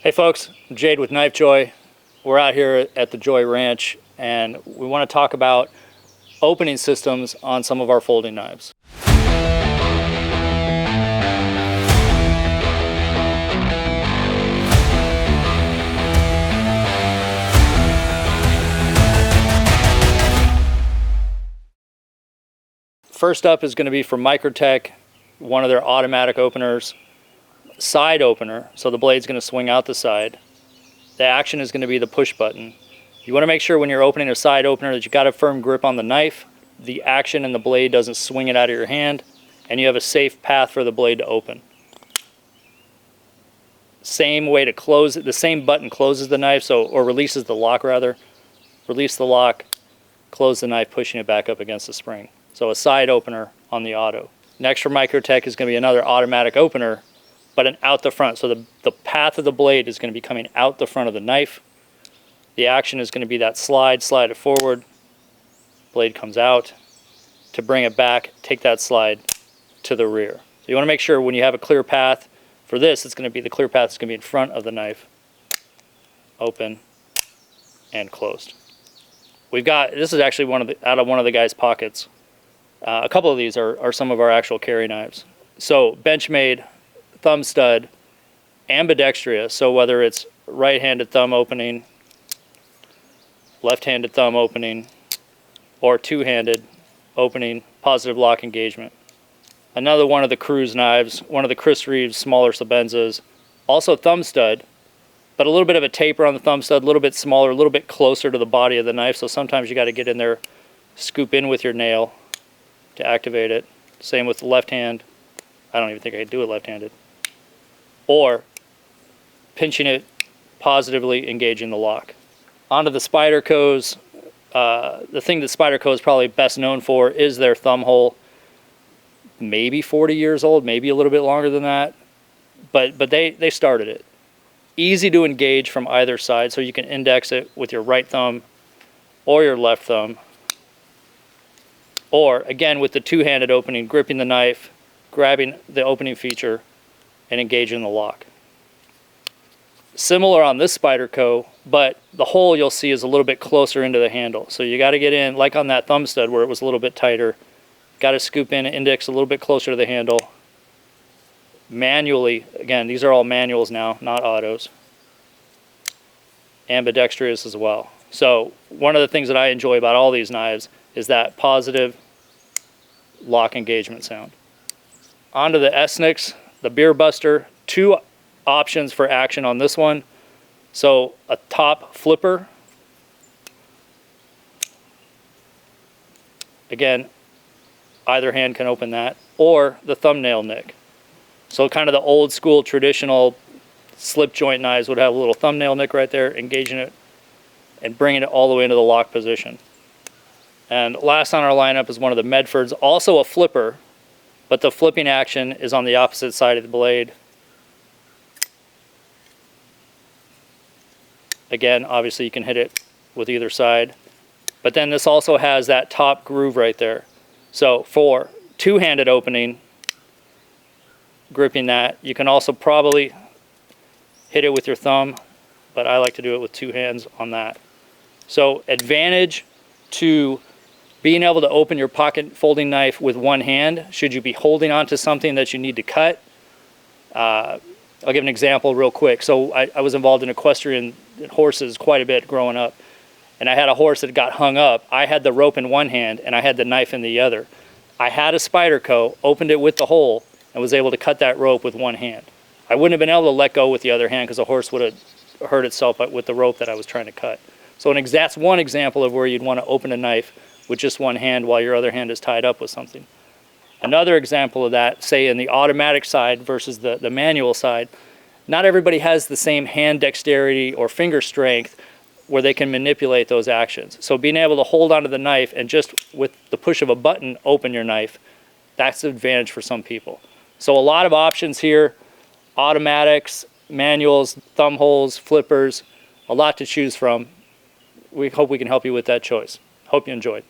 Hey folks, I'm Jade with Knife Joy. We're out here at the Joy Ranch and we want to talk about opening systems on some of our folding knives. First up is going to be from Microtech, one of their automatic openers. Side opener, so the blade's going to swing out the side. The action is going to be the push button. You want to make sure when you're opening a side opener that you got a firm grip on the knife, the action and the blade doesn't swing it out of your hand, and you have a safe path for the blade to open. Same way to close it, the same button closes the knife, or releases the lock rather. Release the lock, close the knife, pushing it back up against the spring. So a side opener on the auto. Next from Microtech is going to be another automatic opener, but an out the front. So the path of the blade is going to be coming out the front of the knife. The action is going to be that slide it forward, blade comes out. To bring it back, take that slide to the rear. So you want to make sure when you have a clear path for this, it's going to be the clear path is going to be in front of the knife. Open and closed. We've got, this is actually out of one of the guy's pockets. A couple of these are some of our actual carry knives. So Benchmade, thumb stud, ambidextrous, so whether it's right-handed thumb opening, left-handed thumb opening, or two-handed opening, positive lock engagement. Another one of the cruise knives, one of the Chris Reeves smaller Sabenzas, also thumb stud, but a little bit of a taper on the thumb stud, a little bit smaller, a little bit closer to the body of the knife, so sometimes you got to get in there, scoop in with your nail to activate it. Same with the left hand. I don't even think I could do it left-handed. Or pinching it, positively engaging the lock. Onto the Spydercos. The thing that Spyderco is probably best known for is their thumb hole. Maybe 40 years old, maybe a little bit longer than that. But they started it. Easy to engage from either side, so you can index it with your right thumb or your left thumb. Or, again, with the two-handed opening, gripping the knife, grabbing the opening feature, and engaging the lock. Similar on this Spyderco, but the hole you'll see is a little bit closer into the handle. So you got to get in, like on that thumb stud where it was a little bit tighter, got to scoop in and index a little bit closer to the handle. Manually, again, these are all manuals now, not autos. Ambidextrous as well. So one of the things that I enjoy about all these knives is that positive lock engagement sound. Onto the Esnix, the Beer Buster. Two options for action on this one. So a top flipper. Again, either hand can open that. Or the thumbnail nick. So kind of the old school traditional slip joint knives would have a little thumbnail nick right there, engaging it and bringing it all the way into the lock position. And last on our lineup is one of the Medfords, also a flipper, but the flipping action is on the opposite side of the blade. Again, obviously you can hit it with either side. But then this also has that top groove right there. So for two-handed opening, gripping that, you can also probably hit it with your thumb, but I like to do it with two hands on that. So advantage to being able to open your pocket folding knife with one hand, should you be holding on to something that you need to cut. I'll give an example real quick. So I was involved in equestrian horses quite a bit growing up, and I had a horse that got hung up. I had the rope in one hand and I had the knife in the other. I had a Spyderco, opened it with the hole, and was able to cut that rope with one hand. I wouldn't have been able to let go with the other hand because the horse would have hurt itself with the rope that I was trying to cut. So that's one example of where you'd want to open a knife with just one hand while your other hand is tied up with something. Another example of that, say in the automatic side versus the manual side, not everybody has the same hand dexterity or finger strength where they can manipulate those actions. So being able to hold onto the knife and just with the push of a button open your knife, that's an advantage for some people. So a lot of options here, automatics, manuals, thumb holes, flippers, a lot to choose from. We hope we can help you with that choice. Hope you enjoyed.